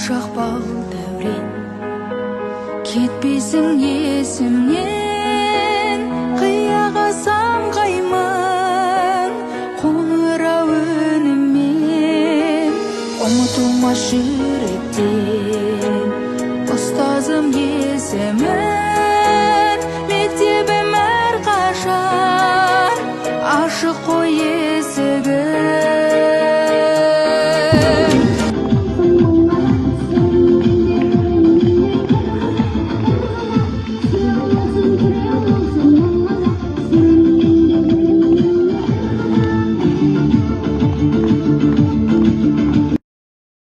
бал дәурен, кетпесің есімнен. Қияға самғаймын қоңырау үнімен, ұмытылмас жүректен ұстазым есімін. Мектебім әрқашан ашық қой